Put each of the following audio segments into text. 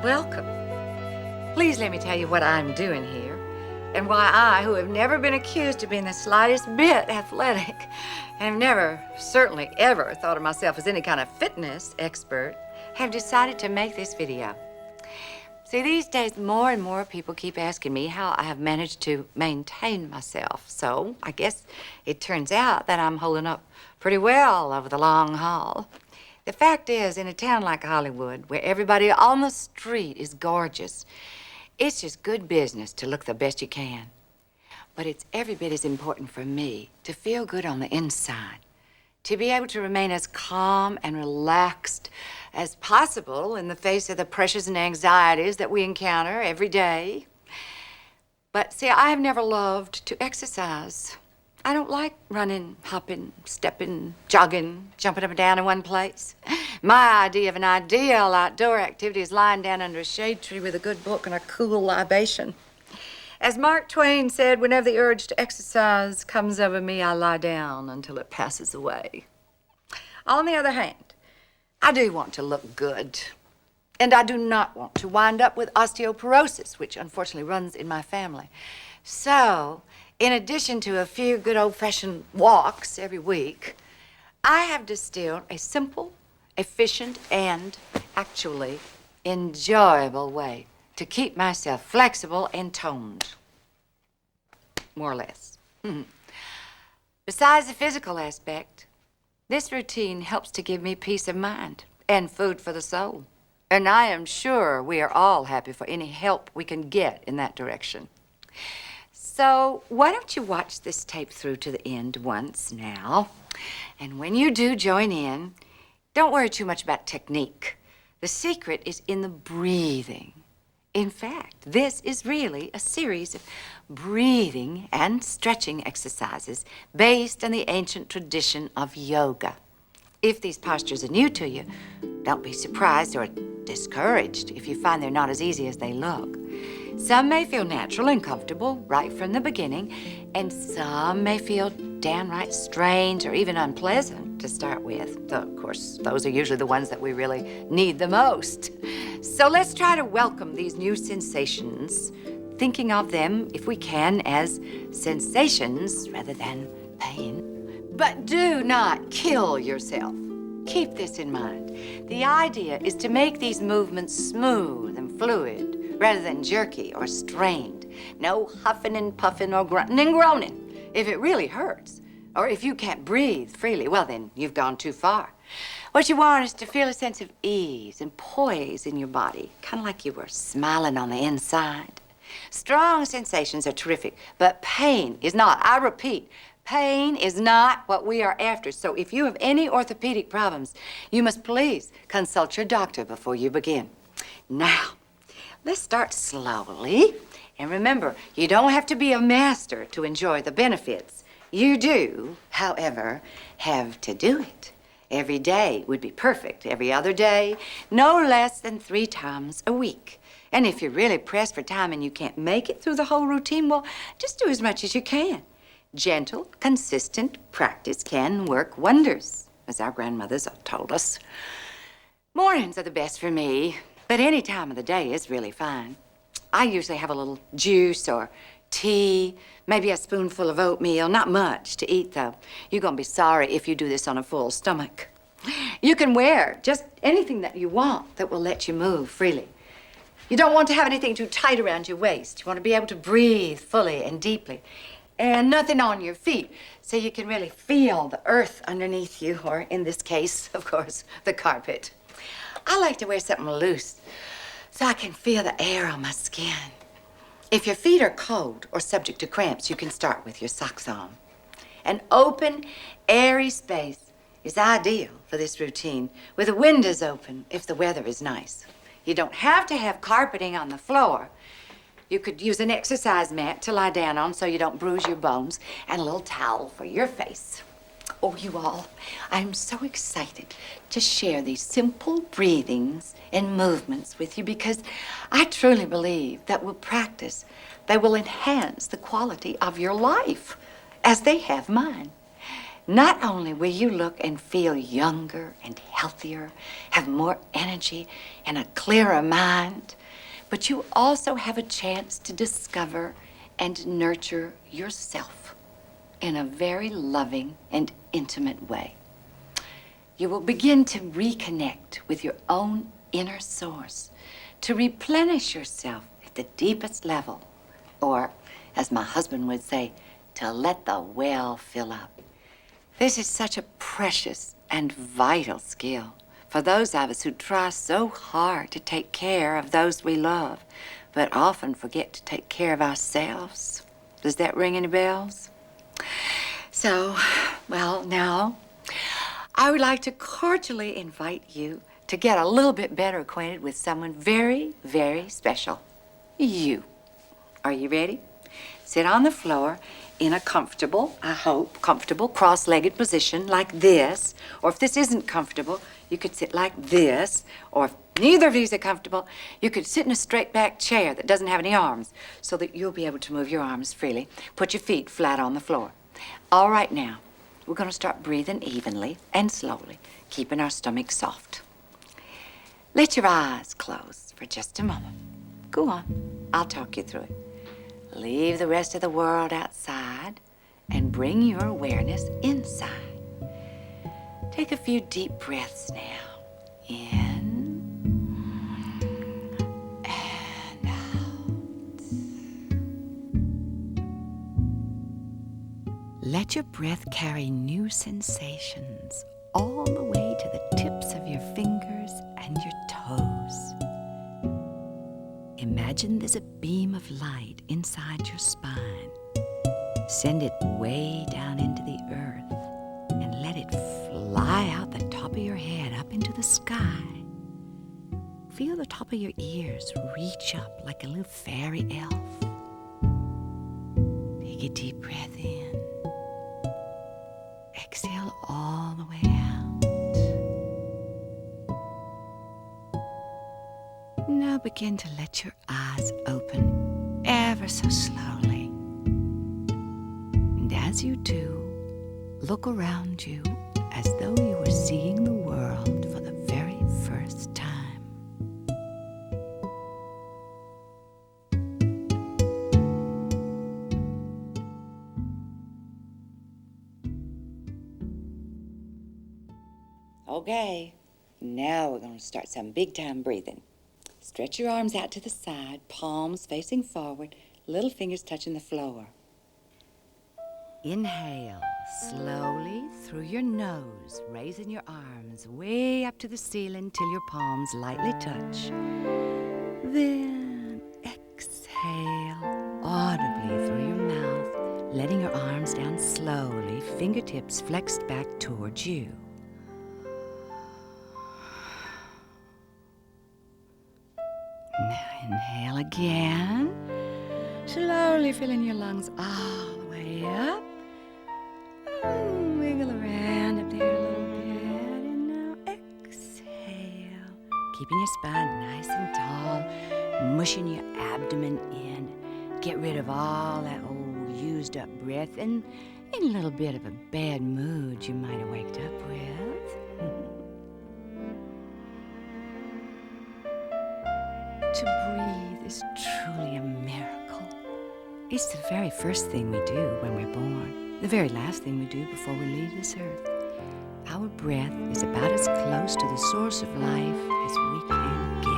welcome. Please let me tell you what I'm doing here and why I, who have never been accused of being the slightest bit athletic and have never, certainly ever thought of myself as any kind of fitness expert, have decided to make this video. See, these days, more and more people keep asking me how I have managed to maintain myself. So I guess it turns out that I'm holding up pretty well over the long haul. The fact is, in a town like Hollywood, where everybody on the street is gorgeous, it's just good business to look the best you can. But it's every bit as important for me to feel good on the inside, to be able to remain as calm and relaxed as possible in the face of the pressures and anxieties that we encounter every day. But see, I have never loved to exercise. I don't like running, hopping, stepping, jogging, jumping up and down in one place. My idea of an ideal outdoor activity is lying down under a shade tree with a good book and a cool libation. As Mark Twain said, whenever the urge to exercise comes over me, I lie down until it passes away. On the other hand, I do want to look good. And I do not want to wind up with osteoporosis, which unfortunately runs in my family. So, in addition to a few good old-fashioned walks every week, I have distilled a simple, efficient, and actually enjoyable way to keep myself flexible and toned, more or less. Besides the physical aspect, this routine helps to give me peace of mind and food for the soul. And I am sure we are all happy for any help we can get in that direction. So why don't you watch this tape through to the end once now? And when you do join in, don't worry too much about technique. The secret is in the breathing. In fact, this is really a series of breathing and stretching exercises based on the ancient tradition of yoga. If these postures are new to you, don't be surprised or discouraged if you find they're not as easy as they look. Some may feel natural and comfortable right from the beginning, and some may feel downright strange or even unpleasant to start with. Though, of course, those are usually the ones that we really need the most. So let's try to welcome these new sensations, thinking of them, if we can, as sensations rather than pain. But do not kill yourself. Keep this in mind. The idea is to make these movements smooth and fluid, rather than jerky or strained. No huffing and puffing or grunting and groaning. If it really hurts, or if you can't breathe freely, well, then you've gone too far. What you want is to feel a sense of ease and poise in your body, kind of like you were smiling on the inside. Strong sensations are terrific, but pain is not. I repeat, pain is not what we are after. So if you have any orthopedic problems, you must please consult your doctor before you begin. Now, let's start slowly. And remember, you don't have to be a master to enjoy the benefits. You do, however, have to do it. Every day would be perfect. Every other day, no less than 3 times a week. And if you're really pressed for time and you can't make it through the whole routine, well, just do as much as you can. Gentle, consistent practice can work wonders, as our grandmothers told us. Mornings are the best for me, but any time of the day is really fine. I usually have a little juice or tea, maybe a spoonful of oatmeal. Not much to eat, though. You're gonna be sorry if you do this on a full stomach. You can wear just anything that you want that will let you move freely. You don't want to have anything too tight around your waist. You want to be able to breathe fully and deeply. And nothing on your feet, so you can really feel the earth underneath you, or in this case, of course, the carpet. I like to wear something loose so I can feel the air on my skin. If your feet are cold or subject to cramps, you can start with your socks on. An open, airy space is ideal for this routine, with the windows open if the weather is nice. You don't have to have carpeting on the floor. You could use an exercise mat to lie down on so you don't bruise your bones, and a little towel for your face. Oh, you all, I'm so excited to share these simple breathings and movements with you because I truly believe that with practice, they will enhance the quality of your life as they have mine. Not only will you look and feel younger and healthier, have more energy and a clearer mind, but you also have a chance to discover and nurture yourself in a very loving and intimate way. You will begin to reconnect with your own inner source, to replenish yourself at the deepest level, or, as my husband would say, to let the well fill up. This is such a precious and vital skill for those of us who try so hard to take care of those we love, but often forget to take care of ourselves. Does that ring any bells? So, well, now, I would like to cordially invite you to get a little bit better acquainted with someone very, very special. You. Are you ready? Sit on the floor in a comfortable, I hope, comfortable cross-legged position like this. Or if this isn't comfortable, you could sit like this. Or if neither of these are comfortable, you could sit in a straight-back chair that doesn't have any arms so that you'll be able to move your arms freely. Put your feet flat on the floor. All right, now, we're going to start breathing evenly and slowly, keeping our stomach soft. Let your eyes close for just a moment. Go on. I'll talk you through it. Leave the rest of the world outside and bring your awareness inside. Take a few deep breaths now. In and out. Let your breath carry new sensations all the way to the tips of your fingers and your toes. Imagine there's a beam of light inside your spine. Send it way down into the earth and let it fly out the top of your head up into the sky. Feel the top of your ears reach up like a little fairy elf. Take a deep breath in. Exhale all the way out. Now begin to let your eyes open ever so slowly. And as you do, look around you as though you were seeing the world for the very first time. Okay, now we're going to start some big-time breathing. Stretch your arms out to the side, palms facing forward, little fingers touching the floor. Inhale slowly through your nose, raising your arms way up to the ceiling till your palms lightly touch. Then exhale audibly through your mouth, letting your arms down slowly, fingertips flexed back towards you. Now inhale again, slowly filling your lungs all the way up. Wiggle around up there a little bit, and now exhale, keeping your spine nice and tall, mushing your abdomen in. Get rid of all that old used up breath and a little bit of a bad mood you might have waked up with. To breathe is truly a miracle. It's the very first thing we do when we're born, the very last thing we do before we leave this earth. Our breath is about as close to the source of life as we can get.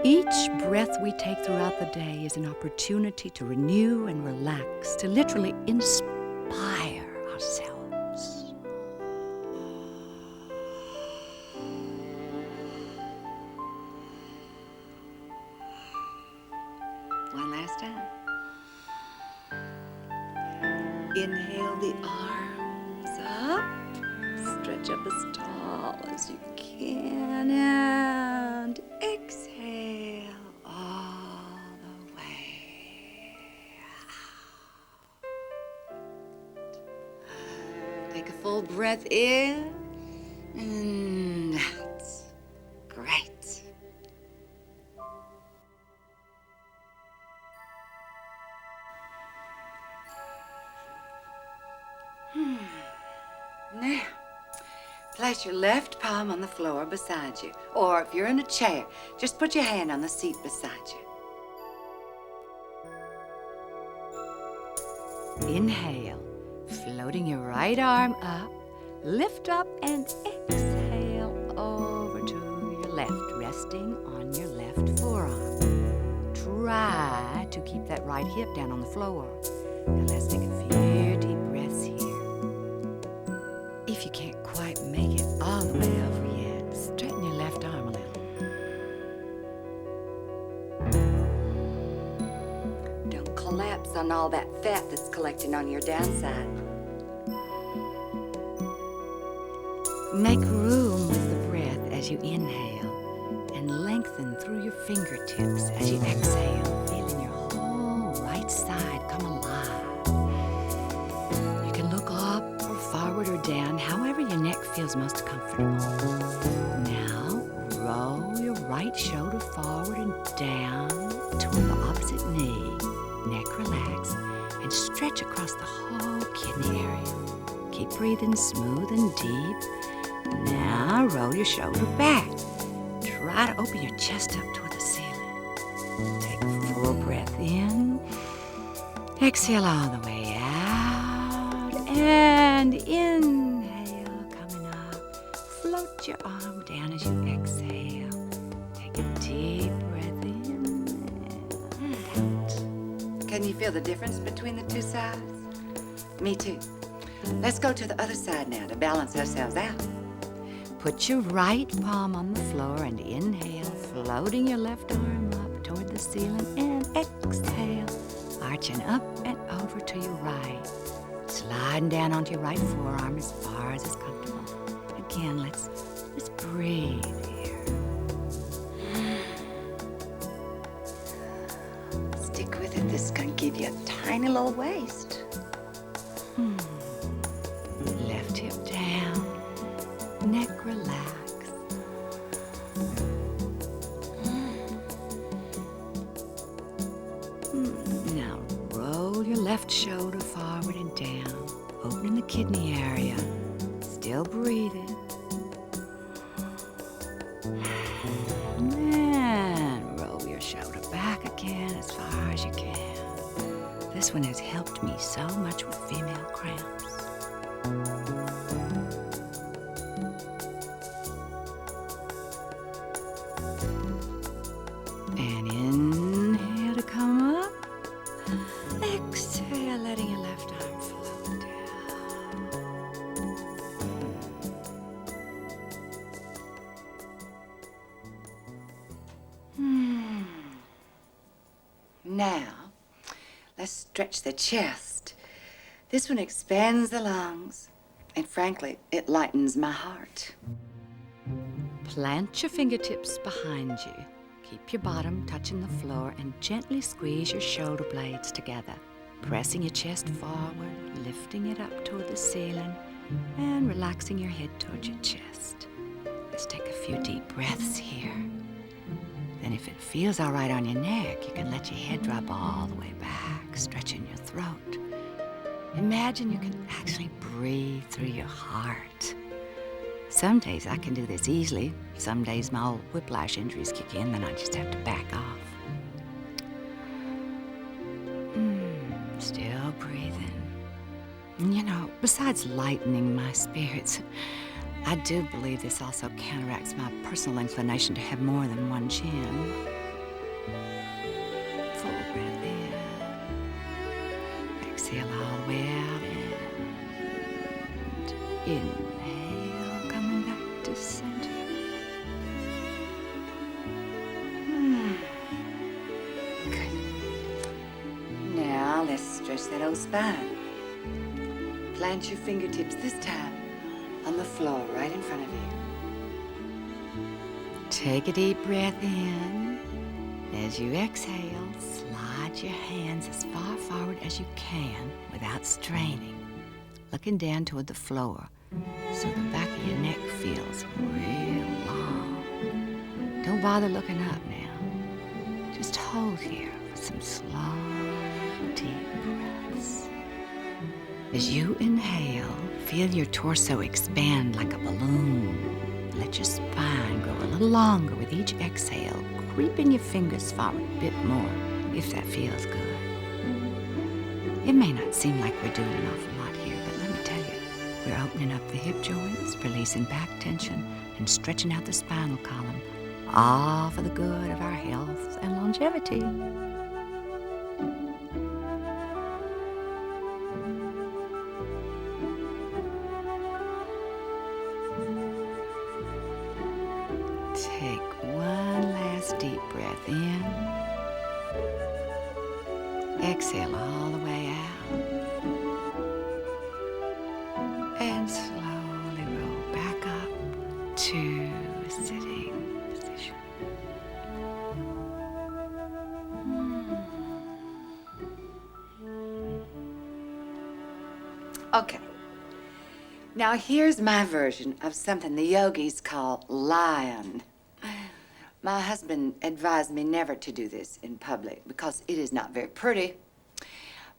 Each breath we take throughout the day is an opportunity to renew and relax, to literally inspire ourselves. One last time. Inhale the arms up, stretch up as tall as you can, and exhale all the way out. Take a full breath in and out. Great. Place your left palm on the floor beside you. Or if you're in a chair, just put your hand on the seat beside you. Inhale, floating your right arm up. Lift up and exhale over to your left, resting on your left forearm. Try to keep that right hip down on the floor. Now let's take a few deep breaths here. If you can't quite make it all the way over yet, straighten your left arm a little. Don't collapse on all that fat that's collecting on your downside. Make room with the breath as you inhale and lengthen through your fingertips as you exhale, feeling your whole right side come alive. You can look up or forward or down, however your neck feels most comfortable. Now, roll your right shoulder forward and down toward the opposite knee. Neck relax and stretch across the whole kidney area. Keep breathing smooth and deep. Now, roll your shoulder back. Try to open your chest up toward the ceiling. Take a full breath in. Exhale all the way out. And inhale, coming up. Float your arm down as you exhale. Take a deep breath in and out. Can you feel the difference between the two sides? Me too. Let's go to the other side now to balance ourselves out. Put your right palm on the floor and inhale, floating your left arm up toward the ceiling, and exhale, arching up and over to your right, sliding down onto your right forearm as far as is comfortable. Again, let's breathe here. Stick with it. This can give you a tiny little waist. Left hip down. Neck relax. Now roll your left shoulder forward and down, opening the kidney area. Still breathing. And roll your shoulder back again as far as you can. This one has helped me so much with female cramps. And inhale to come up. Exhale, letting your left arm float down. Now, let's stretch the chest. This one expands the lungs, and frankly, it lightens my heart. Plant your fingertips behind you. Keep your bottom touching the floor and gently squeeze your shoulder blades together, pressing your chest forward, lifting it up toward the ceiling, and relaxing your head toward your chest. Let's take a few deep breaths here. Then if it feels all right on your neck, you can let your head drop all the way back, stretching your throat. Imagine you can actually breathe through your heart. Some days I can do this easily. Some days my old whiplash injuries kick in, then I just have to back off. Still breathing. You know, besides lightening my spirits, I do believe this also counteracts my personal inclination to have more than one chin. Full breath in. Exhale all the way out and inhale, coming back to center. Good. Now let's stretch that old spine. Plant your fingertips this time on the floor right in front of you. Take a deep breath in. As you exhale, slide your hands as far forward as you can without straining, looking down toward the floor so the back of your neck feels real long. Don't bother looking up now. Just hold here for some slow, deep breaths. As you inhale, Feel your torso expand like a balloon. Let your spine grow a little longer with each exhale, creeping your fingers forward a bit more if that feels good. It may not seem like we're doing an awful lot here, but let me tell you, we're opening up the hip joints, releasing back tension, and stretching out the spinal column, all for the good of our health and longevity. Take one last deep breath in. Exhale all the way out. And slowly roll back up to a sitting position. Okay. Now here's my version of something the yogis call lion. My husband advised me never to do this in public because it is not very pretty.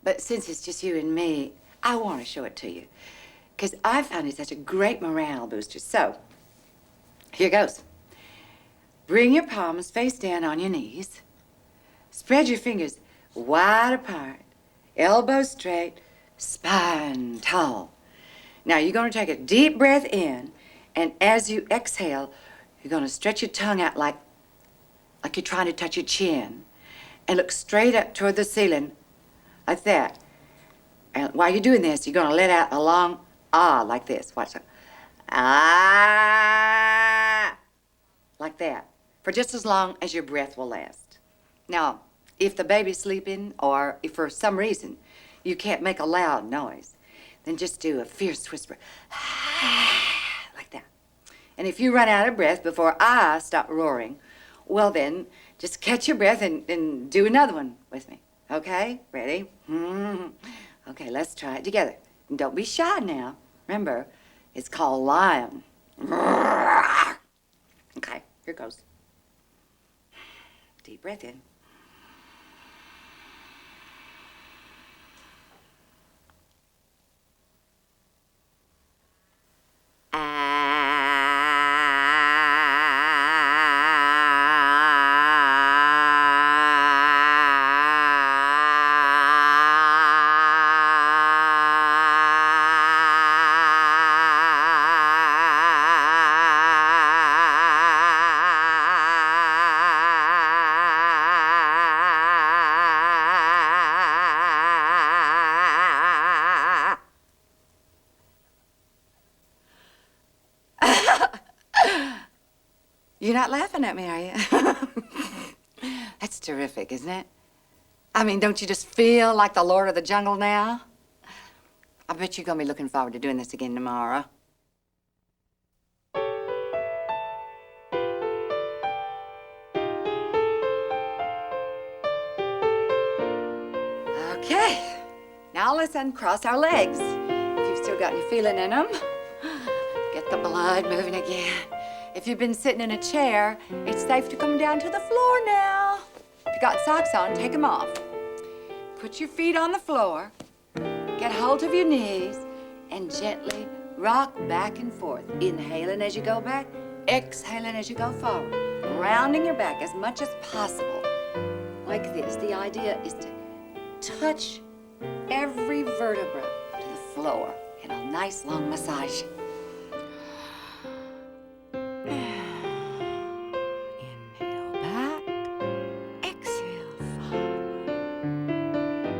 But since it's just you and me, I want to show it to you because I found it such a great morale booster. So, here goes. Bring your palms face down on your knees. Spread your fingers wide apart, elbows straight, spine tall. Now, you're going to take a deep breath in, and as you exhale, you're going to stretch your tongue out like you're trying to touch your chin, and look straight up toward the ceiling, like that. And while you're doing this, you're going to let out a long ah, like this. Watch that. Ah, like that, for just as long as your breath will last. Now, if the baby's sleeping, or if for some reason you can't make a loud noise, then just do a fierce whisper, like that. And if you run out of breath before I stop roaring, well then, just catch your breath and do another one with me. Okay? Ready? Okay, let's try it together. And don't be shy now. Remember, it's called lion. Okay, here goes. Deep breath in. You're not laughing at me, are you? That's terrific, isn't it? I mean, don't you just feel like the Lord of the Jungle now? I bet you're gonna be looking forward to doing this again tomorrow. Okay, now let's uncross our legs. If you've still got any feeling in them, get the blood moving again. If you've been sitting in a chair, it's safe to come down to the floor now. If you got socks on, take them off. Put your feet on the floor, get hold of your knees, and gently rock back and forth. Inhaling as you go back, exhaling as you go forward. Rounding your back as much as possible. Like this. The idea is to touch every vertebra to the floor in a nice long massage. Inhale back, exhale forward.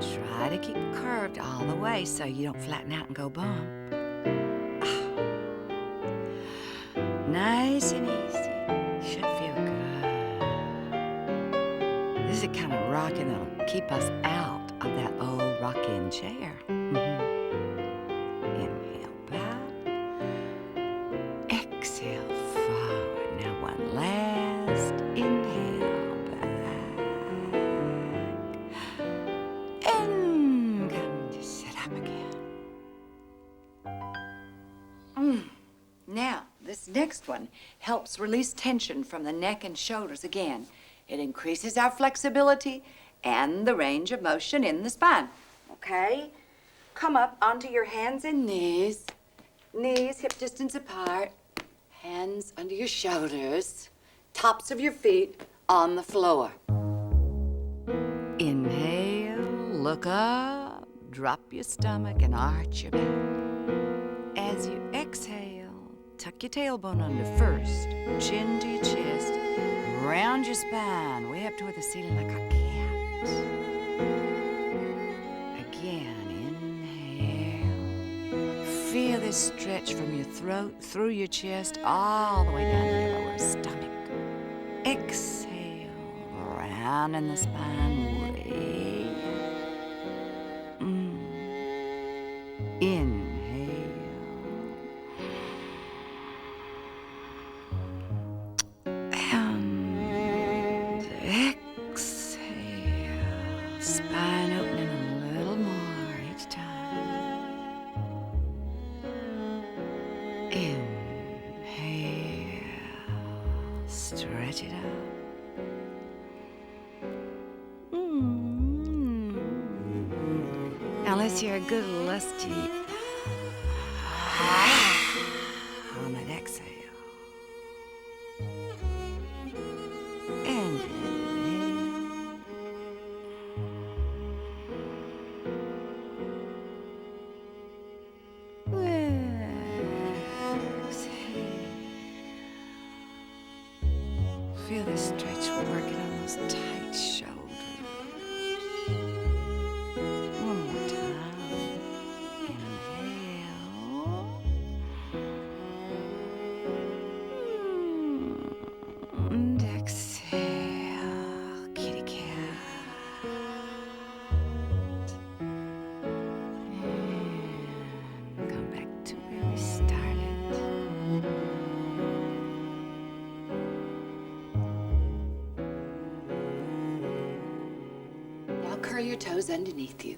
Try to keep it curved all the way so you don't flatten out and go bump. Nice and easy. Should feel good. This is the kind of rocking that'll keep us out of that old rocking chair. Inhale back, exhale forward. Now one last inhale back, and come to sit up again. Now, this next one helps release tension from the neck and shoulders again. It increases our flexibility and the range of motion in the spine. Okay? Come up onto your hands and knees. Knees hip distance apart, hands under your shoulders, tops of your feet on the floor. Inhale, look up, drop your stomach and arch your back. As you exhale, tuck your tailbone under first, chin to your chest, round your spine, way up toward the ceiling like a cat. Again, inhale. Feel this stretch from your throat, through your chest, all the way down to your lower stomach. Exhale, round in the spine, way up. Inhale. And exhale. Spine opening a little more each time. Inhale. Stretch it out. Now let's hear a good lusty on that exhale. And inhale. Exhale. Feel the stretch working on those tight shoulders. One more time. Inhale. And exhale. Kitty cat. And come back to where we started. Now curl your toes underneath you.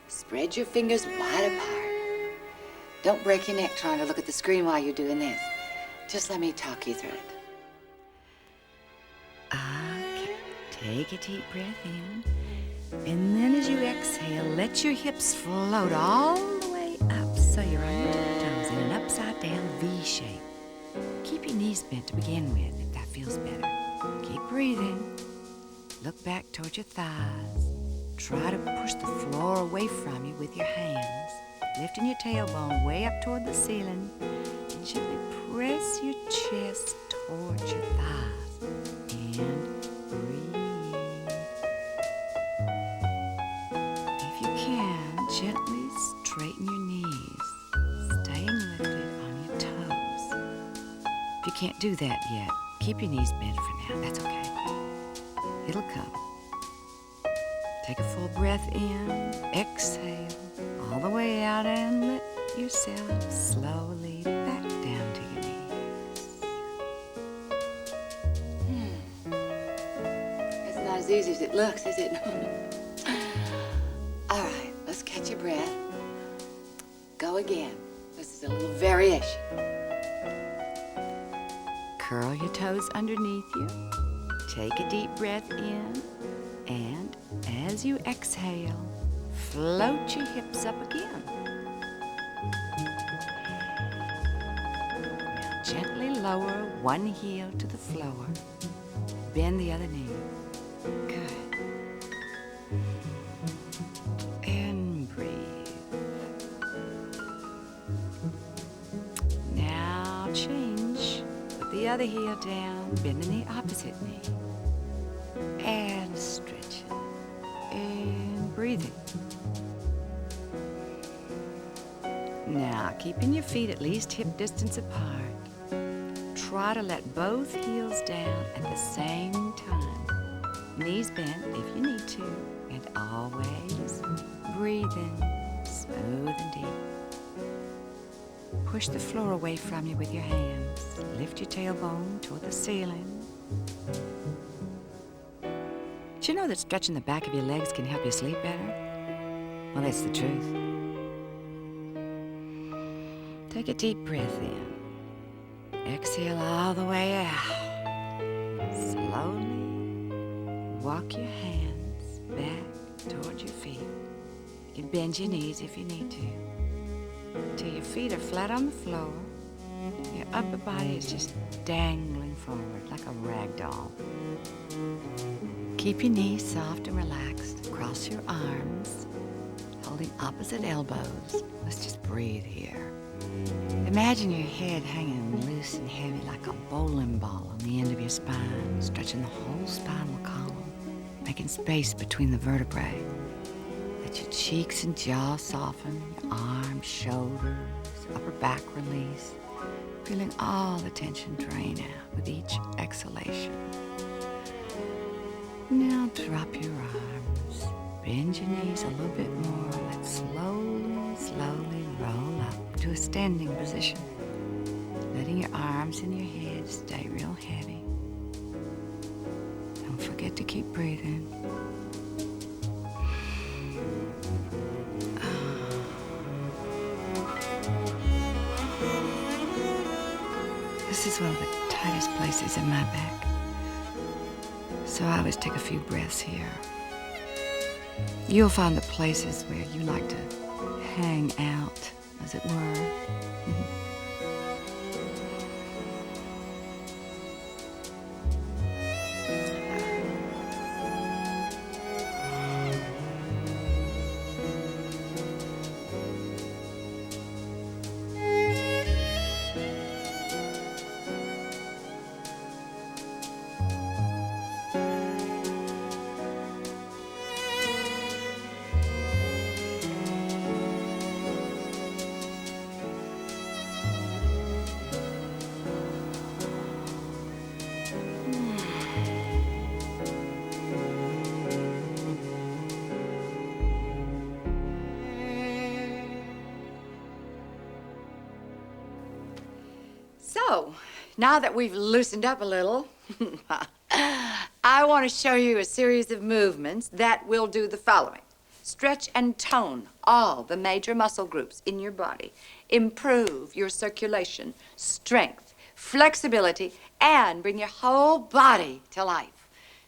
Spread your fingers wide apart. Don't break your neck trying to look at the screen while you're doing this. Just let me talk you through it. Okay. Take a deep breath in. And then as you exhale, let your hips float all the way up so you're on your tiptoes in an upside down V shape. Keep your knees bent to begin with if that feels better. Keep breathing. Look back towards your thighs. Try to push the floor away from you with your hands, lifting your tailbone way up toward the ceiling, and gently press your chest towards your thighs. And breathe. If you can, gently straighten your knees, staying lifted on your toes. If you can't do that yet, keep your knees bent for now. That's okay. It'll come. Take a full breath in, exhale, all the way out, and let yourself slowly back down to your knees. It's not as easy as it looks, is it? All right, let's catch your breath. Go again. This is a little variation. Curl your toes underneath you. Take a deep breath in, and as you exhale, float your hips up again. Now gently lower one heel to the floor. Bend the other knee. Good. And breathe. Now change. Put the other heel down, bending the opposite knee. And stretch it. And breathing. Now, keeping your feet at least hip distance apart, try to let both heels down at the same time. Knees bent if you need to, and always breathing smooth and deep. Push the floor away from you with your hands. Lift your tailbone toward the ceiling. Did you know that stretching the back of your legs can help you sleep better? Well, that's the truth. Take a deep breath in. Exhale all the way out. Slowly walk your hands back towards your feet. You can bend your knees if you need to. till your feet are flat on the floor. Your upper body is just dangling forward like a rag doll. Keep your knees soft and relaxed. Cross your arms, holding opposite elbows. Let's just breathe here. Imagine your head hanging loose and heavy like a bowling ball on the end of your spine, stretching the whole spinal column, making space between the vertebrae. Let your cheeks and jaw soften, your arms, shoulders, upper back release, feeling all the tension drain out with each exhalation. Now drop your arms, bend your knees a little bit more. Let's slowly roll up to a standing position, letting your arms and your head stay real heavy. Don't forget to keep breathing. This is one of the tightest places in my back, so I always take a few breaths here. You'll find the places where you like to hang out, as it were. So, now that we've loosened up a little, I want to show you a series of movements that will do the following. Stretch and tone all the major muscle groups in your body. Improve your circulation, strength, flexibility, and bring your whole body to life.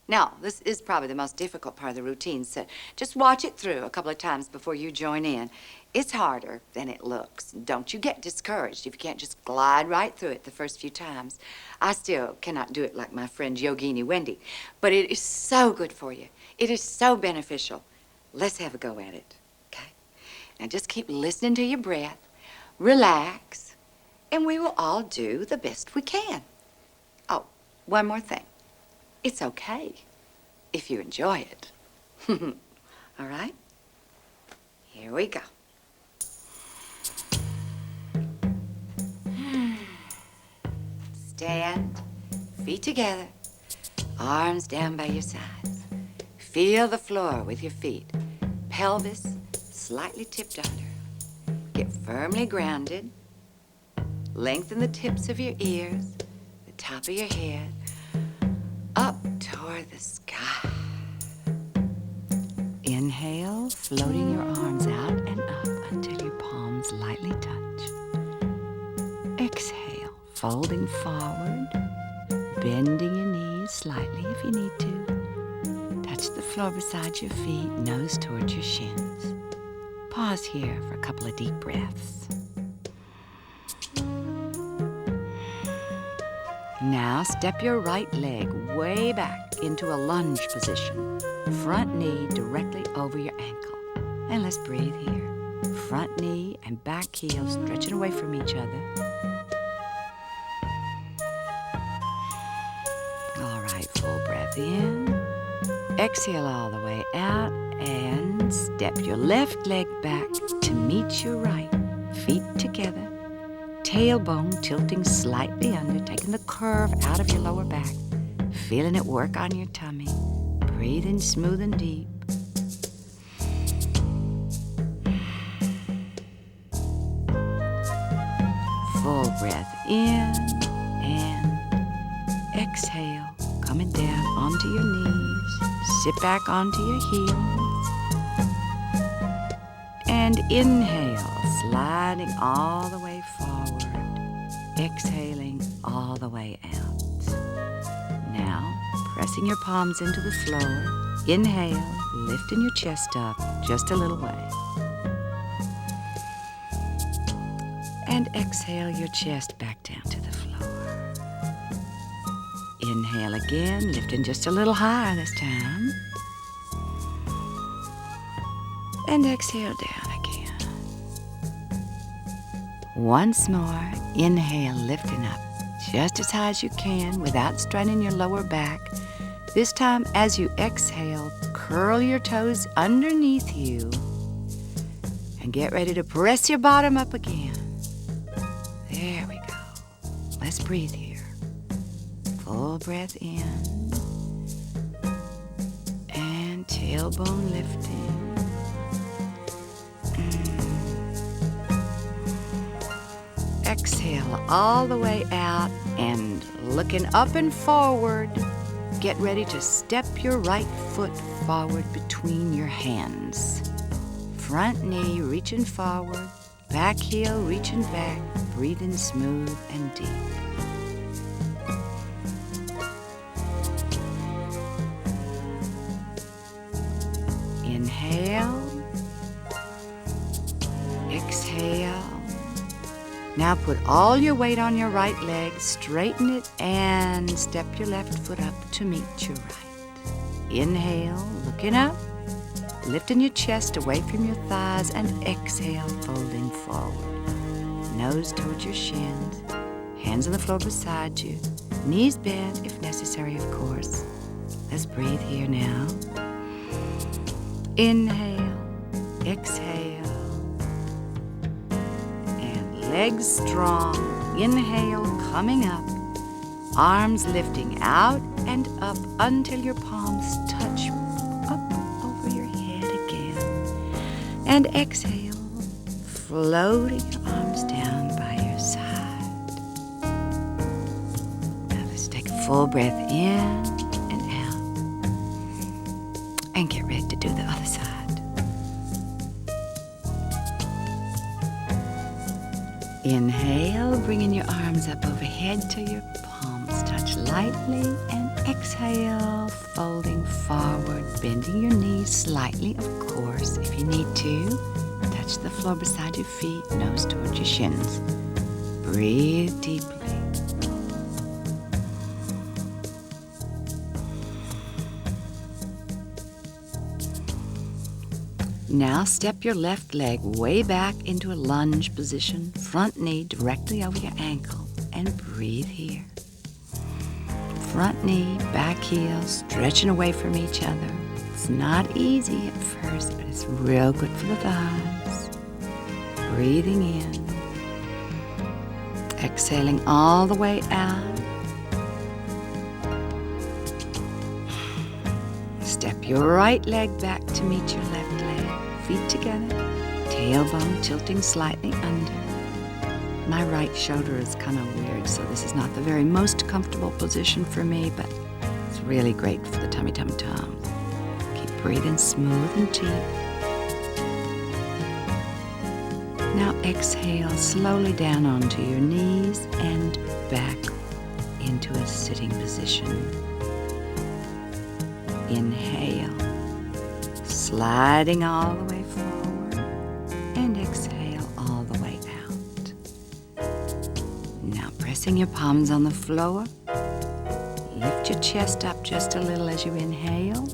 Now, this is probably the most difficult part of the routine, so just watch it through a couple of times before you join in. It's harder than it looks. Don't you get discouraged if you can't just glide right through it the first few times. I still cannot do it like my friend Yogini Wendy, but it is so good for you. It is so beneficial. Let's have a go at it, okay? Now just keep listening to your breath, relax, and we will all do the best we can. Oh, one more thing. It's okay if you enjoy it. All right? Here we go. Stand, feet together, arms down by your sides. Feel the floor with your feet, pelvis slightly tipped under. Get firmly grounded. Lengthen the tips of your ears, the top of your head, up toward the sky. Inhale, floating your arms out and up until your palms lightly touch. Exhale, folding forward, bending your knees slightly if you need to. Touch the floor beside your feet, nose towards your shins. Pause here for a couple of deep breaths. Now step your right leg way back into a lunge position. Front knee directly over your ankle. And let's breathe here. Front knee and back heel stretching away from each other. All right, full breath in. Exhale all the way out and step your left leg back to meet your right. Feet together. Tailbone tilting slightly under, taking the curve out of your lower back. Feeling it work on your tummy. Breathing smooth and deep. Full breath in and exhale, coming down onto your knees. Sit back onto your heels. And inhale, sliding all the way forward. Exhaling all the way out. Now, pressing your palms into the floor. Inhale, lifting your chest up just a little way. And exhale your chest back down to the floor. Inhale again, lifting just a little higher this time. And exhale down again. Once more, inhale, lifting up just as high as you can without straining your lower back. This time, as you exhale, curl your toes underneath you and get ready to press your bottom up again. There we go. Let's breathe here. Full breath in and tailbone lifting. Exhale all the way out and looking up and forward. Get ready to step your right foot forward between your hands. Front knee reaching forward, back heel reaching back, breathing smooth and deep. Inhale, exhale. Now put all your weight on your right leg, straighten it, and step your left foot up to meet your right. Inhale, looking up, lifting your chest away from your thighs, and exhale, folding forward. Nose towards your shins, hands on the floor beside you, knees bent if necessary, of course. Let's breathe here now. Inhale, exhale. Legs strong, inhale, coming up, arms lifting out and up until your palms touch up over your head again. And exhale, floating your arms down by your side. Now let's take a full breath in and out. And get ready to do the other side. Inhale, bringing your arms up overhead till your palms touch lightly, and exhale, folding forward, bending your knees slightly, of course, if you need to. Touch the floor beside your feet, nose towards your shins. Breathe deeply. Now step your left leg way back into a lunge position, front knee directly over your ankle, and breathe here. Front knee, back heel, stretching away from each other. It's not easy at first, but it's real good for the thighs. Breathing in. Exhaling all the way out. Step your right leg back to meet your left leg. Feet together, tailbone tilting slightly under. My right shoulder is kind of weird, so this is not the very most comfortable position for me, but it's really great for the tummy-tum-tums. Keep breathing smooth and deep. Now exhale slowly down onto your knees and back into a sitting position. Inhale, sliding all the way forward, and exhale all the way out. Now pressing your palms on the floor, lift your chest up just a little as you inhale,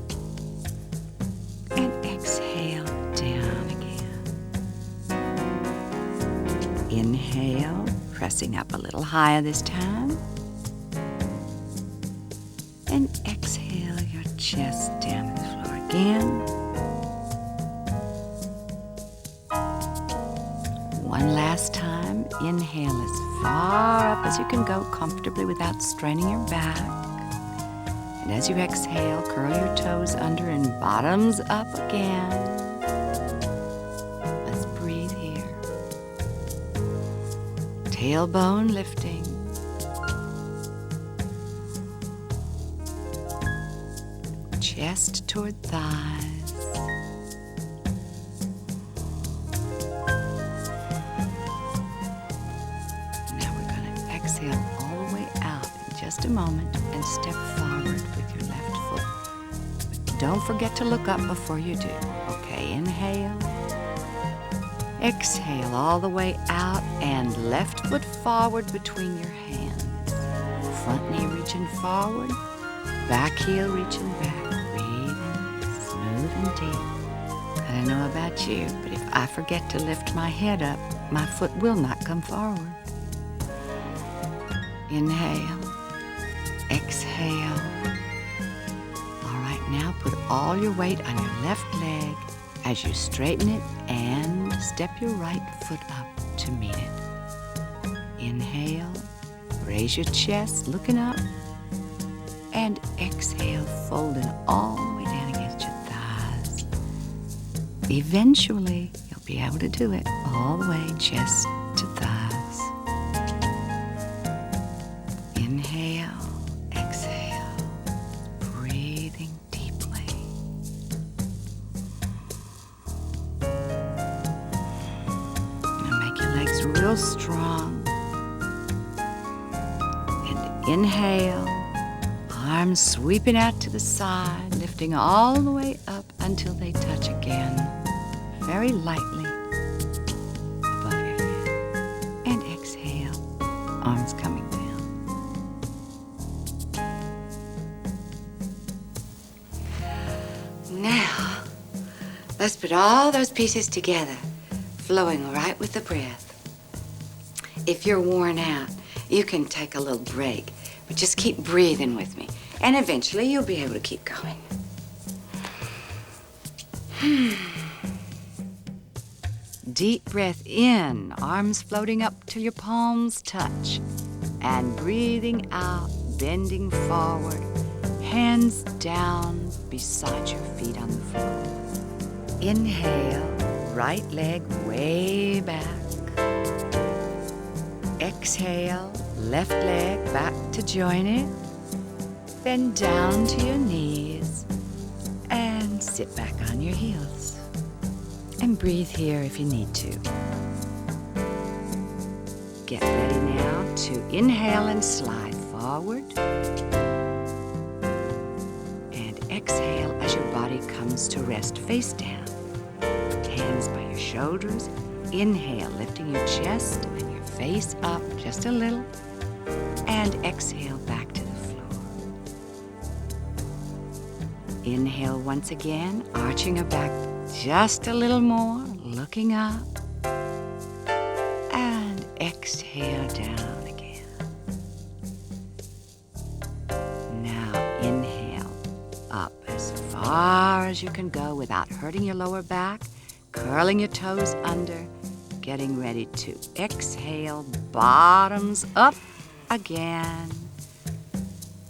and exhale down again. Inhale, pressing up a little higher this time, and exhale your chest down to the floor again. One last time, inhale as far up as you can go comfortably without straining your back. And as you exhale, curl your toes under and bottoms up again. Let's breathe here. Tailbone lifting. Chest toward thighs. Exhale all the way out in just a moment and step forward with your left foot. But don't forget to look up before you do. Okay, inhale. Exhale all the way out and left foot forward between your hands. Front knee reaching forward, back heel reaching back, breathing smooth and deep. I don't know about you, but if I forget to lift my head up, my foot will not come forward. Inhale, exhale. All right, now put all your weight on your left leg as you straighten it and step your right foot up to meet it. Inhale, raise your chest, looking up, and exhale, folding all the way down against your thighs. Eventually, you'll be able to do it all the way, chest to thighs. Inhale, exhale, breathing deeply. Now make your legs real strong. And inhale, arms sweeping out to the side, lifting all the way up until they touch again, very lightly above your head. And exhale, arms coming down. Now, let's put all those pieces together, flowing right with the breath. If you're worn out, you can take a little break, but just keep breathing with me, and eventually you'll be able to keep going. Deep breath in, arms floating up till your palms touch, and breathing out, bending forward, hands down beside your feet on the floor. Inhale, right leg way back. Exhale, left leg back to join it. Bend down to your knees and sit back on your heels. And breathe here if you need to. Get ready now to inhale and slide forward. And exhale as your body comes to rest face down. Hands by your shoulders. Inhale, lifting your chest and your face up just a little. And exhale back to the floor. Inhale once again, arching your back just a little more, looking up. And exhale down again. Now inhale up as far as you can go without hurting your lower back, curling your toes under, getting ready to exhale, bottoms up again.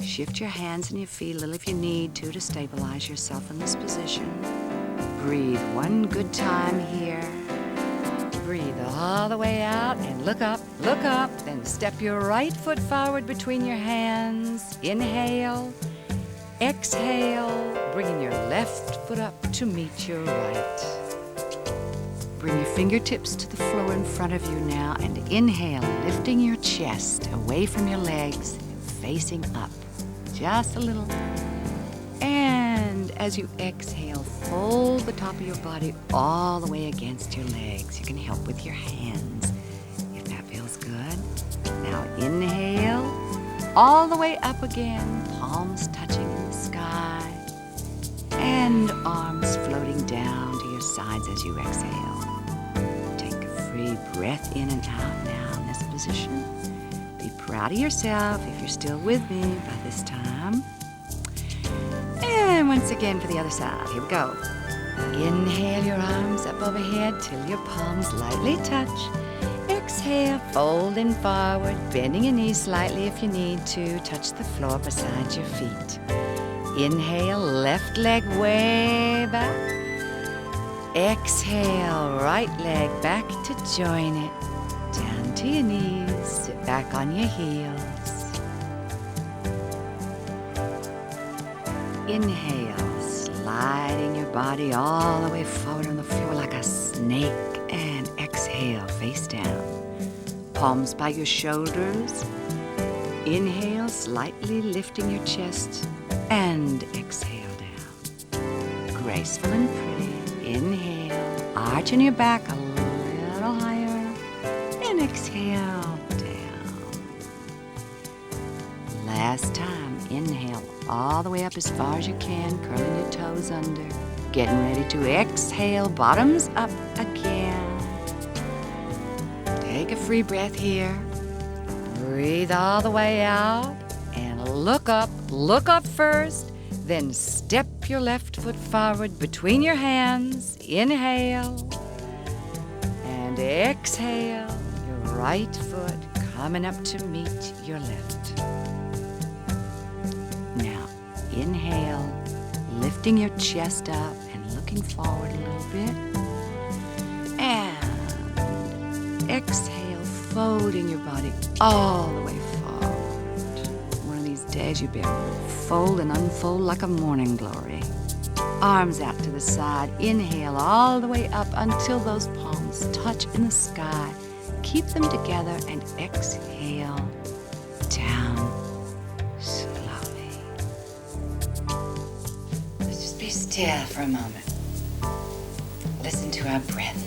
Shift your hands and your feet a little if you need to stabilize yourself in this position. Breathe one good time here. Breathe all the way out and look up, then step your right foot forward between your hands. Inhale, exhale, bringing your left foot up to meet your right. Bring your fingertips to the floor in front of you now and inhale, lifting your chest away from your legs, facing up just a little. And as you exhale, fold the top of your body all the way against your legs. You can help with your hands if that feels good. Now inhale, all the way up again, palms touching in the sky, and arms floating down to your sides as you exhale. Take a free breath in and out now in this position. Be proud of yourself if you're still with me by this time. And once again for the other side. Here we go. Inhale your arms up overhead till your palms lightly touch. Exhale, folding forward, bending your knees slightly if you need to. Touch the floor beside your feet. Inhale, left leg way back. Exhale, right leg back to join it. Down to your knees, sit back on your heels. Inhale, sliding your body all the way forward on the floor like a snake. And exhale, face down. Palms by your shoulders. Inhale, slightly lifting your chest. And exhale down. Graceful and pretty. Inhale, arching your back a and exhale down. Last time, inhale all the way up as far as you can, curling your toes under. Getting ready to exhale, bottoms up again. Take a free breath here. Breathe all the way out and look up first. Then step your left foot forward between your hands. Inhale and exhale. Your right foot coming up to meet your left. Now, inhale, lifting your chest up and looking forward a little bit. And exhale, folding your body all the way forward. One of these days you better fold and unfold like a morning glory. Arms out to the side. Inhale all the way up until those palms touch in the sky. Keep them together and exhale down slowly. Let's just be still for a moment. Listen to our breath.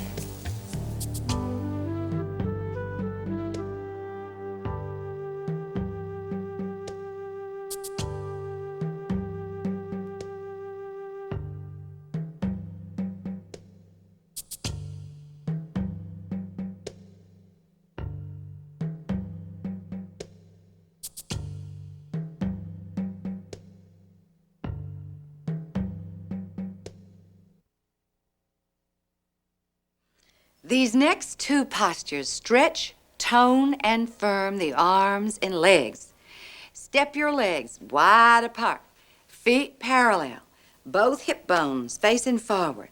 These next two postures stretch, tone, and firm the arms and legs. Step your legs wide apart, feet parallel, both hip bones facing forward.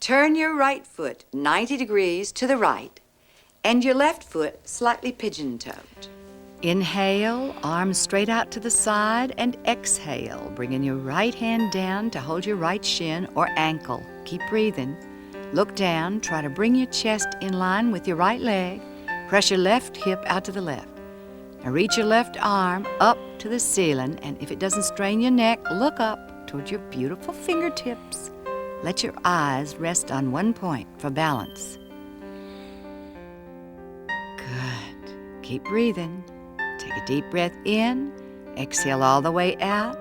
Turn your right foot 90 degrees to the right and your left foot slightly pigeon-toed. Inhale, arms straight out to the side, and exhale, bringing your right hand down to hold your right shin or ankle. Keep breathing. Look down, try to bring your chest in line with your right leg. Press your left hip out to the left. Now reach your left arm up to the ceiling, and if it doesn't strain your neck, look up toward your beautiful fingertips. Let your eyes rest on one point for balance. Good. Keep breathing. Take a deep breath in, exhale all the way out,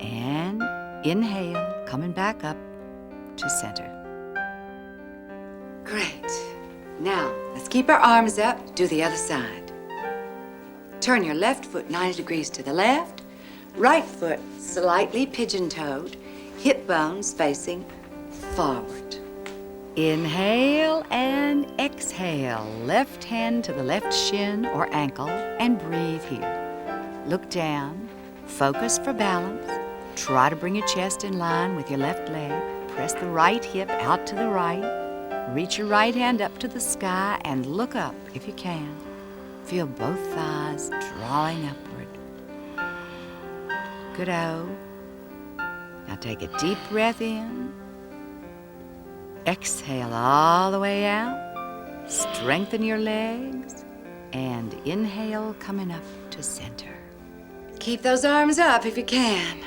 and inhale, coming back up to center. Great. Now, let's keep our arms up, do the other side. Turn your left foot 90 degrees to the left, right foot slightly pigeon-toed, hip bones facing forward. Inhale and exhale. Left hand to the left shin or ankle and breathe here. Look down, focus for balance. Try to bring your chest in line with your left leg. Press the right hip out to the right. Reach your right hand up to the sky and look up if you can. Feel both thighs drawing upward. Good-o. Now take a deep breath in. Exhale all the way out. Strengthen your legs. And inhale, coming up to center. Keep those arms up if you can.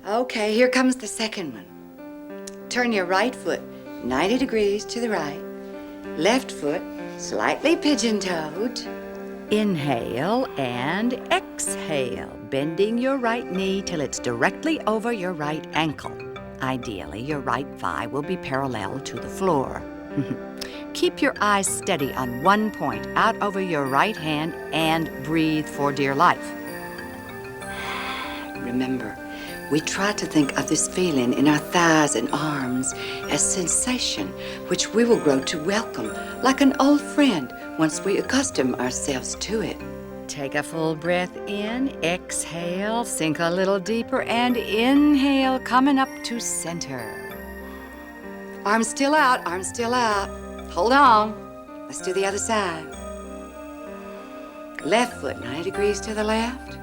Okay, here comes the second one. Turn your right foot 90 degrees to the right. Left foot slightly pigeon-toed. Inhale and exhale, bending your right knee till it's directly over your right ankle. Ideally, your right thigh will be parallel to the floor. Keep your eyes steady on one point out over your right hand and breathe for dear life. Remember, we try to think of this feeling in our thighs and arms as sensation, which we will grow to welcome like an old friend once we accustom ourselves to it. Take a full breath in, exhale, sink a little deeper, and inhale, coming up to center. Arms still out, arms still out. Hold on. Let's do the other side. Left foot 90 degrees to the left.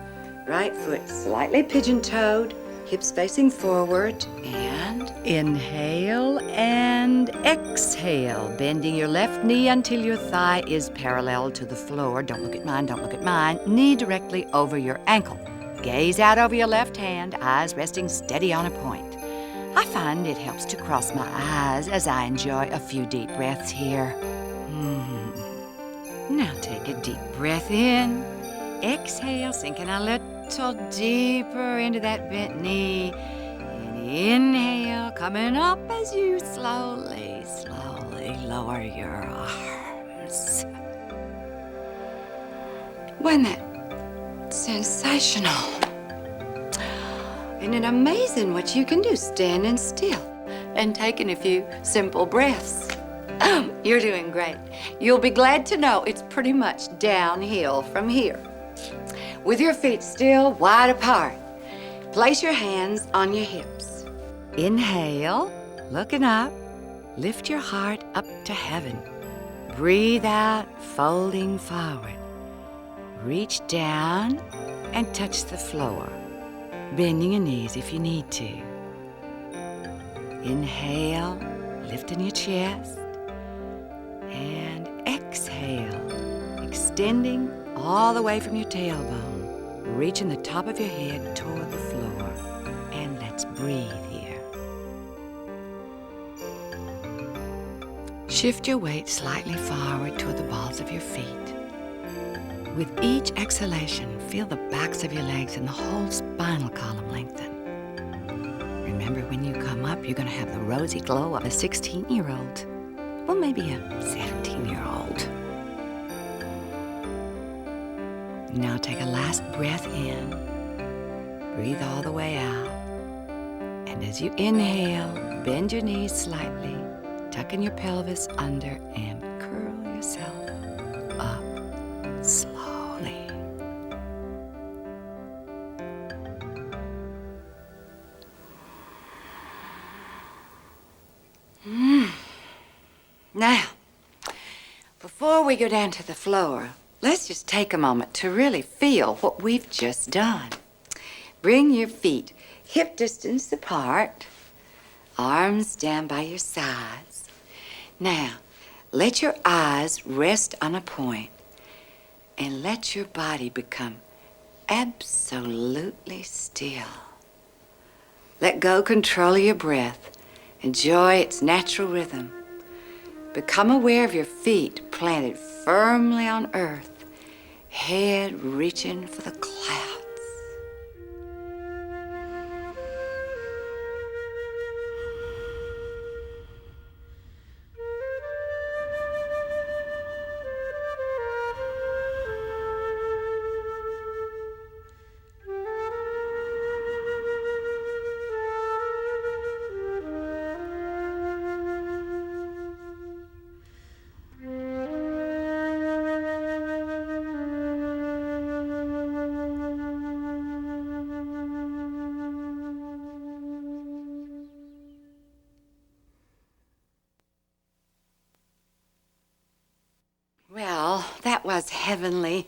Right foot slightly pigeon-toed. Hips facing forward, and inhale and exhale, bending your left knee until your thigh is parallel to the floor. Don't look at mine, don't look at mine. Knee directly over your ankle. Gaze out over your left hand, eyes resting steady on a point. I find it helps to cross my eyes as I enjoy a few deep breaths here. Now take a deep breath in. Exhale, sinking a little deeper into that bent knee. And inhale, coming up as you slowly lower your arms. Wasn't that sensational? Isn't it amazing what you can do standing still and taking a few simple breaths? You're doing great. You'll be glad to know it's pretty much downhill from here. With your feet still wide apart, place your hands on your hips. Inhale, looking up. Lift your heart up to heaven. Breathe out, folding forward. Reach down and touch the floor, bending your knees if you need to. Inhale, lifting your chest. And exhale, extending all the way from your tailbone, reaching the top of your head toward the floor. And let's breathe here. Shift your weight slightly forward toward the balls of your feet. With each exhalation, feel the backs of your legs and the whole spinal column lengthen. Remember, when you come up, you're going to have the rosy glow of a 16-year-old. Well, maybe a 17-year-old. Now take a last breath in. Breathe all the way out. And as you inhale, bend your knees slightly, tucking your pelvis under, and curl yourself up slowly. Now, before we go down to the floor, let's just take a moment to really feel what we've just done. Bring your feet hip distance apart, arms down by your sides. Now, let your eyes rest on a point and let your body become absolutely still. Let go control of your breath. Enjoy its natural rhythm. Become aware of your feet planted firmly on earth, head reaching for the clouds. Well, that was heavenly.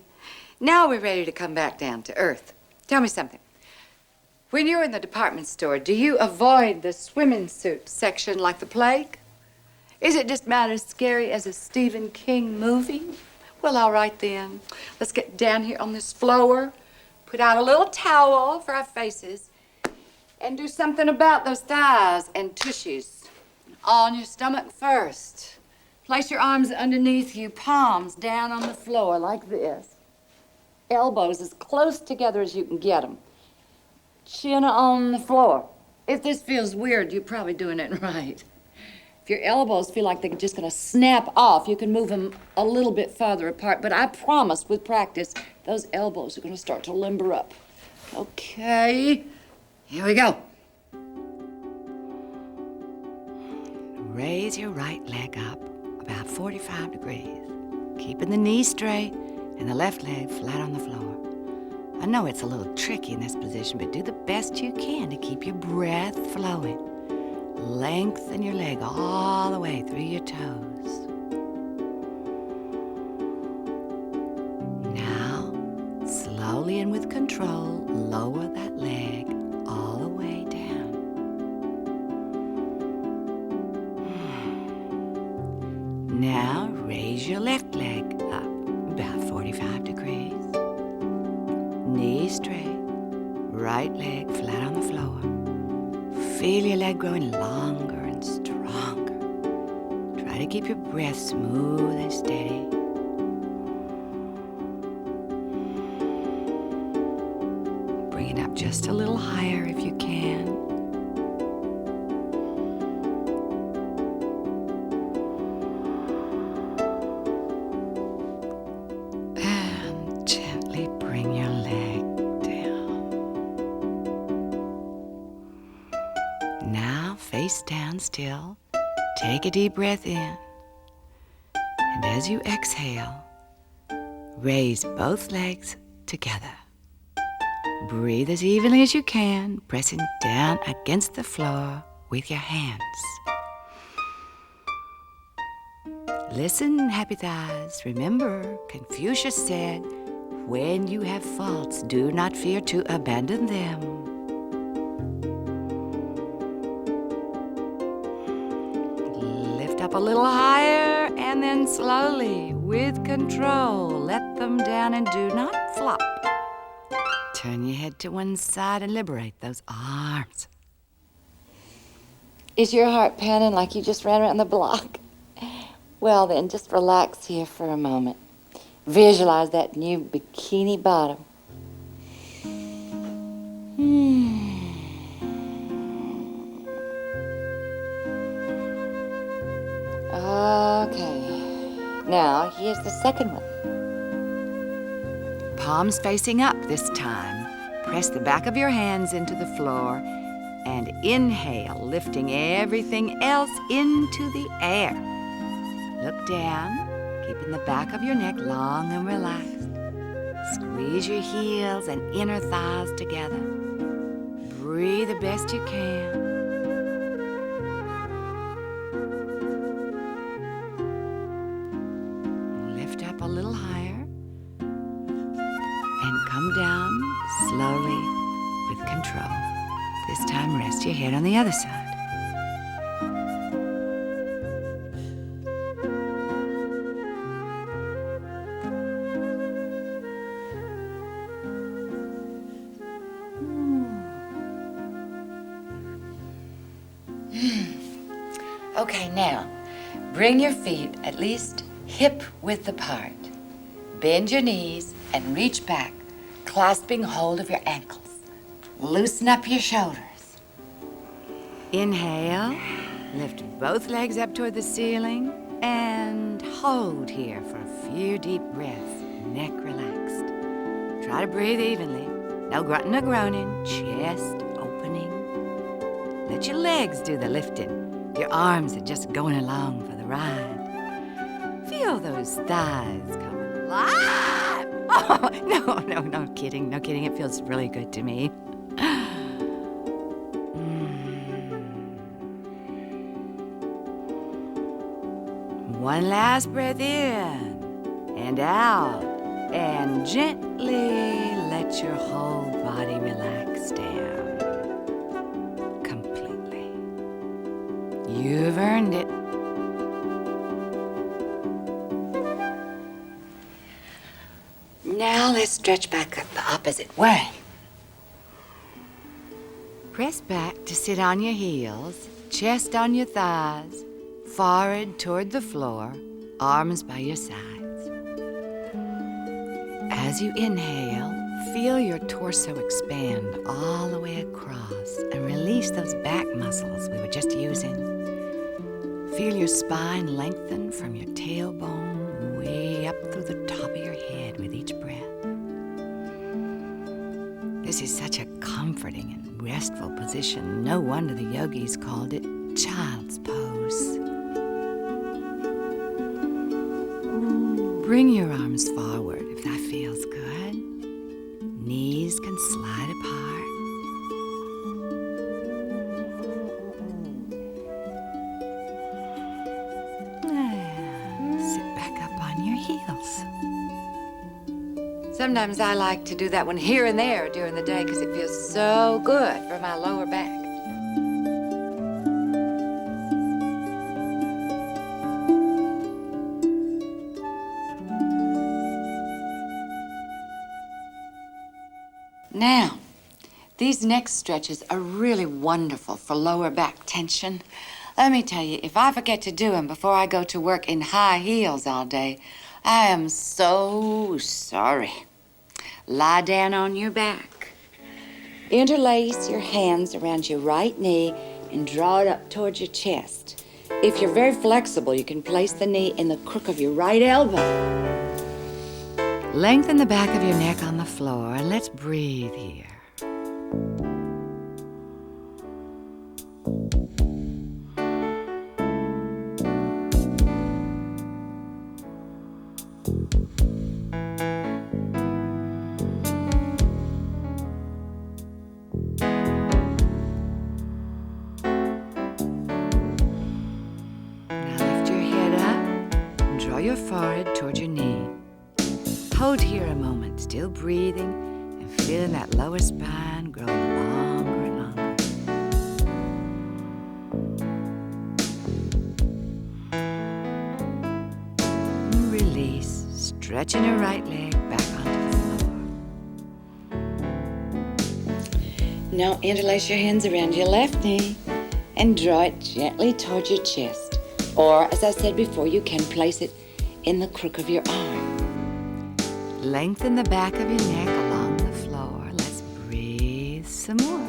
Now we're ready to come back down to earth. Tell me something. When you're in the department store, do you avoid the swimming suit section like the plague? Is it just about as scary as a Stephen King movie? Well, all right then. Let's get down here on this floor, put out a little towel for our faces, and do something about those thighs and tushies. On your stomach first. Place your arms underneath you, palms down on the floor like this. Elbows as close together as you can get them. Chin on the floor. If this feels weird, you're probably doing it right. If your elbows feel like they're just gonna snap off, you can move them a little bit farther apart. But I promise, with practice, those elbows are gonna start to limber up. Okay, here we go. Raise your right leg up about 45 degrees, keeping the knee straight and the left leg flat on the floor. I know it's a little tricky in this position, but do the best you can to keep your breath flowing. Lengthen your leg all the way through your toes. Now, slowly and with control, lower that leg all the way down. Now, raise your left leg up about 45 degrees. Knee straight, right leg flat on the floor. Feel your leg growing longer and stronger. Try Try to keep your breath smooth and steady. Bring it up just a little higher if you can. And gently bring your leg down. Now, face down still. Take a deep breath in, and as you exhale, raise both legs together. Breathe as evenly as you can, pressing down against the floor with your hands. Listen, happy thighs. Remember, Confucius said, when you have faults, do not fear to abandon them. Up a little higher, and then slowly, with control, let them down and do not flop. Turn your head to one side and liberate those arms. Is your heart pounding like you just ran around the block? Well then, just relax here for a moment. Visualize that new bikini bottom. Okay, now here's the second one. Palms facing up this time. Press the back of your hands into the floor and inhale, lifting everything else into the air. Look down, keeping the back of your neck long and relaxed. Squeeze your heels and inner thighs together. Breathe the best you can. Up a little higher and come down slowly with control. This time rest your head on the other side. Okay, now bring your feet at least hip-width apart. Bend your knees and reach back, clasping hold of your ankles. Loosen up your shoulders. Inhale, lift both legs up toward the ceiling, and hold here for a few deep breaths, neck relaxed. Try to breathe evenly. No grunting or groaning, chest opening. Let your legs do the lifting. Your arms are just going along for the ride. Feel those thighs come alive. Oh, no kidding. It feels really good to me. One last breath in and out, and gently let your whole body relax down. Completely. You've earned it. Now let's stretch back up the opposite way. Press back to sit on your heels, chest on your thighs, forehead toward the floor, arms by your sides. As you inhale, feel your torso expand all the way across and release those back muscles we were just using. Feel your spine lengthen from your tailbone way up through the top of your head with each breath. This is such a comforting and restful position. No wonder the yogis called it child's pose. Bring your arms forward if that feels good. Knees can slide apart. And sit back up on your heels. Sometimes I like to do that one here and there during the day because it feels so good for my lower back. Now, these next stretches are really wonderful for lower back tension. Let me tell you, if I forget to do them before I go to work in high heels all day, I am so sorry. Lie down on your back. Interlace your hands around your right knee and draw it up towards your chest. If you're very flexible, you can place the knee in the crook of your right elbow. Lengthen the back of your neck on the floor and let's breathe here. Draw your forehead toward your knee. Hold here a moment, still breathing and feeling that lower spine grow longer and longer. And release, stretching your right leg back onto the floor. Now interlace your hands around your left knee and draw it gently towards your chest. Or, as I said before, you can place it in the crook of your arm. Lengthen the back of your neck along the floor. Let's breathe some more.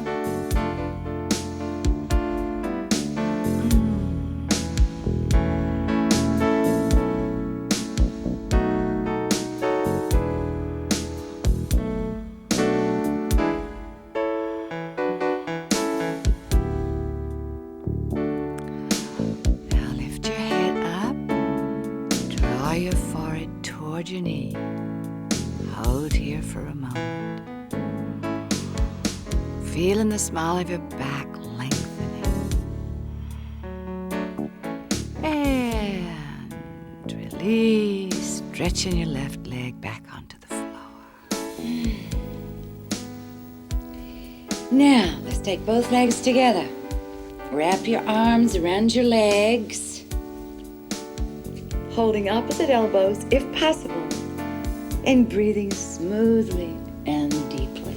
Your forehead toward your knee. Hold here for a moment. Feeling the small of your back lengthening. And release, stretching your left leg back onto the floor. Now, let's take both legs together. Wrap your arms around your legs, holding opposite elbows if possible, and breathing smoothly and deeply.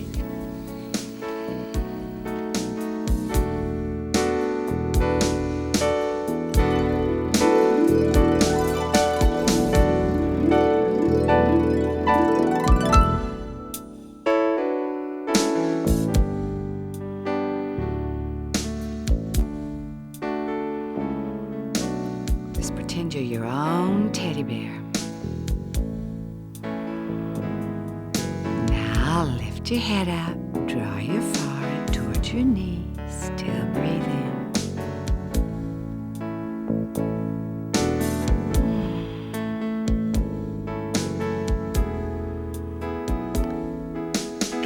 Pretend you're your own teddy bear. Now lift your head up, draw your forehead towards your knee, still breathing.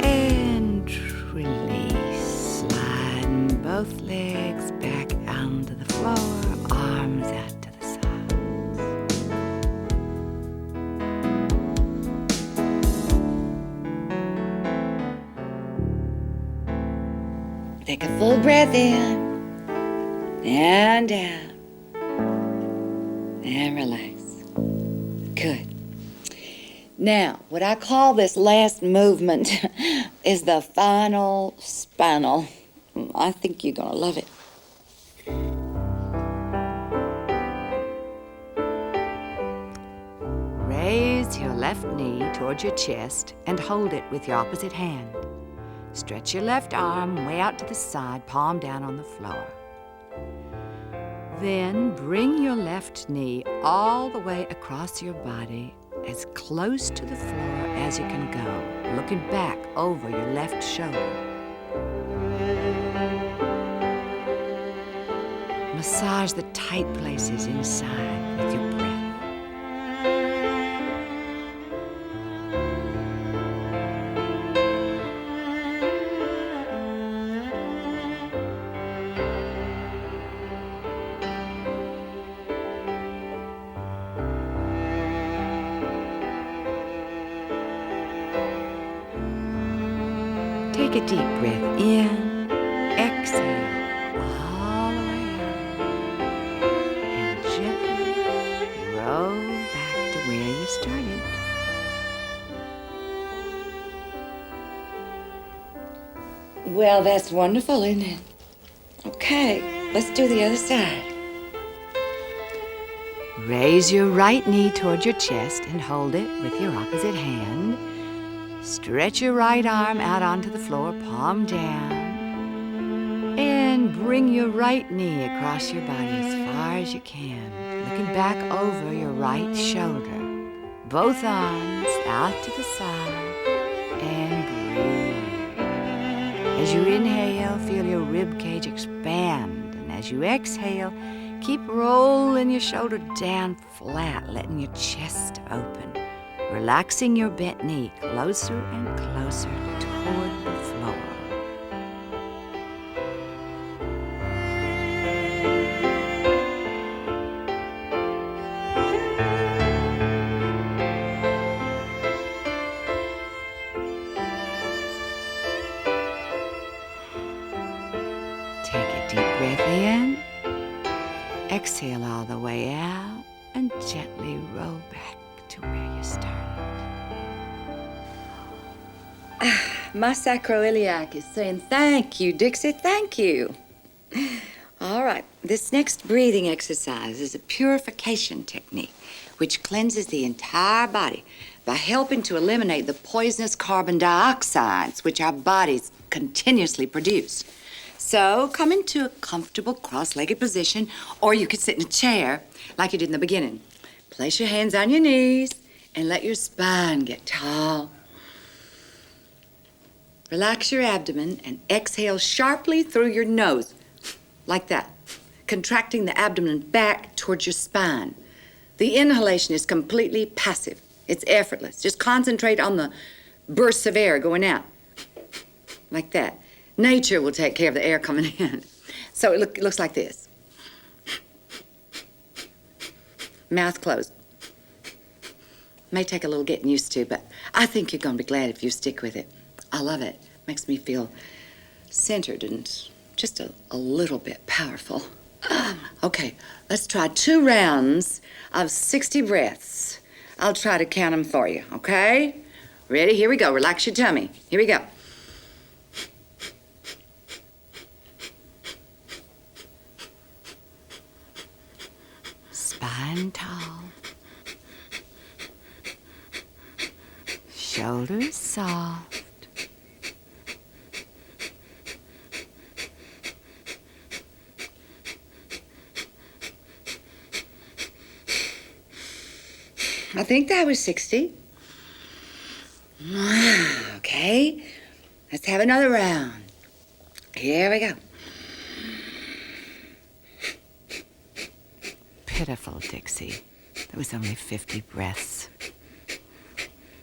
And release, sliding both legs back onto the floor, arms out to the side. Take a full breath in and out and relax. Good. Now, what I call this last movement is the final spinal. I think you're going to love it. Raise your left knee towards your chest and hold it with your opposite hand. Stretch your left arm way out to the side, palm down on the floor. Then bring your left knee all the way across your body, as close to the floor as you can go, looking back over your left shoulder. Massage the tight places inside with your breath. Take a deep breath in, exhale all the way out, and gently roll back to where you started. Well, that's wonderful, isn't it? Okay, let's do the other side. Raise your right knee toward your chest and hold it with your opposite hand. Stretch your right arm out onto the floor, palm down. And bring your right knee across your body as far as you can, looking back over your right shoulder. Both arms out to the side, and breathe. As you inhale, feel your rib cage expand, and as you exhale, keep rolling your shoulder down flat, letting your chest open, relaxing your bent knee closer and closer toward the floor. Take a deep breath in, exhale all the way out, and gently roll back to where you started. My sacroiliac is saying, thank you, Dixie, thank you. All right, this next breathing exercise is a purification technique which cleanses the entire body by helping to eliminate the poisonous carbon dioxides which our bodies continuously produce. So come into a comfortable cross-legged position, or you could sit in a chair like you did in the beginning. Place your hands on your knees and let your spine get tall. Relax your abdomen and exhale sharply through your nose, like that, contracting the abdomen back towards your spine. The inhalation is completely passive. It's effortless. Just concentrate on the bursts of air going out, like that. Nature will take care of the air coming in. So it looks like this. Mouth closed. May take a little getting used to, but I think you're going to be glad if you stick with it. I love it. Makes me feel centered and just a little bit powerful. Okay, let's try 2 rounds of 60 breaths. I'll try to count them for you, okay? Ready? Here we go. Relax your tummy. Here we go. Spine tall. Shoulders soft. I think that was 60. Okay, let's have another round. Here we go. Pitiful, Dixie. That was only 50 breaths.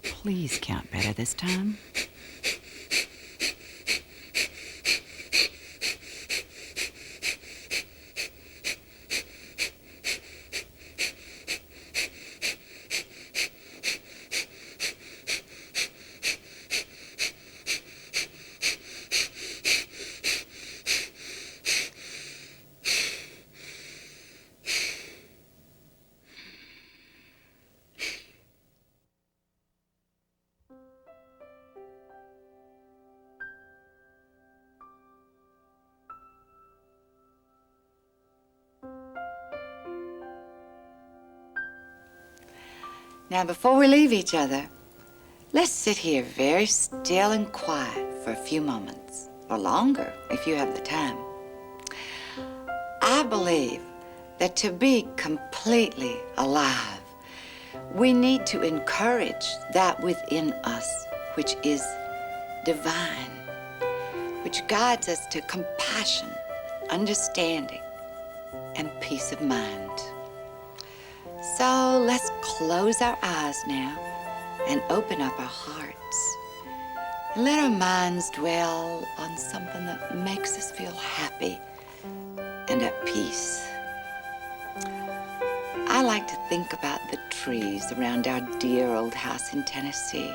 Please count better this time. Now, before we leave each other, let's sit here very still and quiet for a few moments, or longer if you have the time. I believe that to be completely alive, we need to encourage that within us which is divine, which guides us to compassion, understanding, and peace of mind. So let's close our eyes now and open up our hearts. And let our minds dwell on something that makes us feel happy and at peace. I like to think about the trees around our dear old house in Tennessee.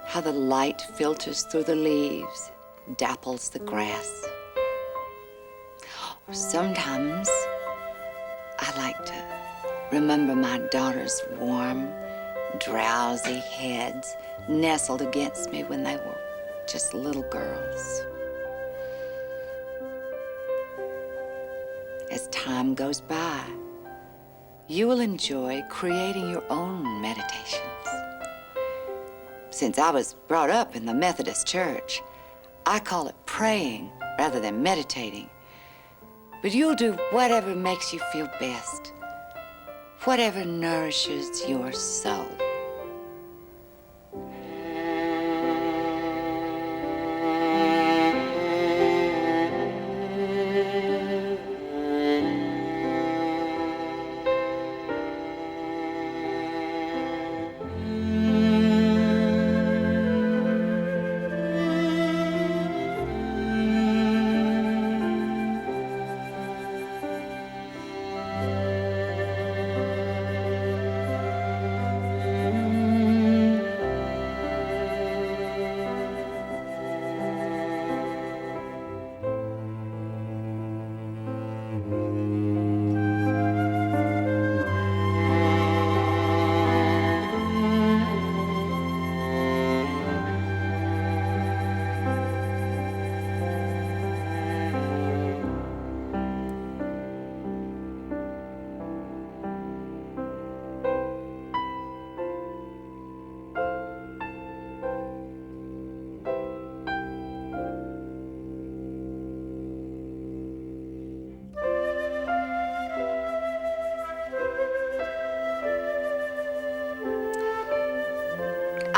How the light filters through the leaves, dapples the grass. Sometimes I like to remember my daughter's warm, drowsy heads nestled against me when they were just little girls. As time goes by, you will enjoy creating your own meditations. Since I was brought up in the Methodist Church, I call it praying rather than meditating. But you'll do whatever makes you feel best, whatever nourishes your soul.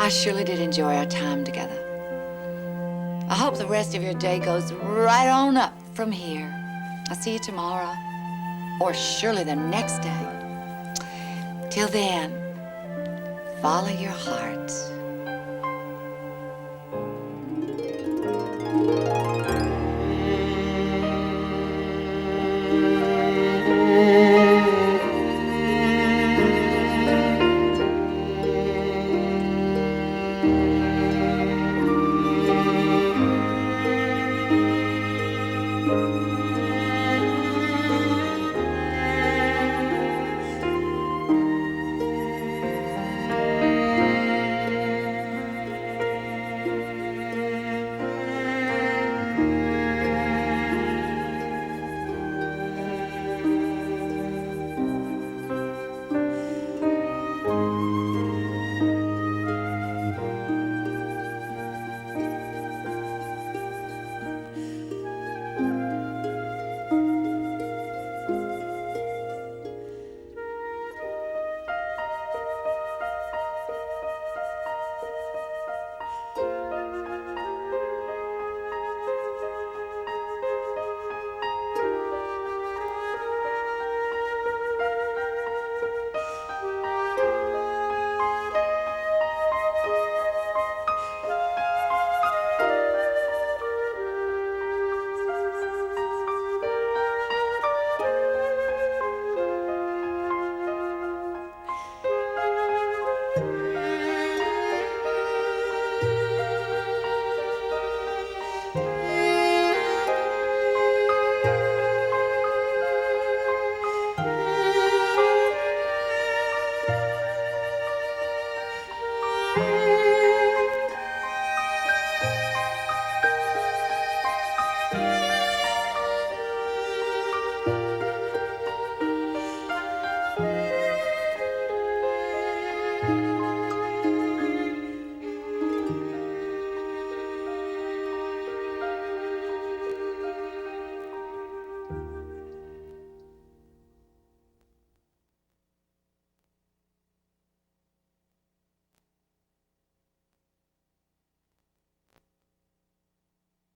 I surely did enjoy our time together. I hope the rest of your day goes right on up from here. I'll see you tomorrow, or surely the next day. Till then, follow your heart.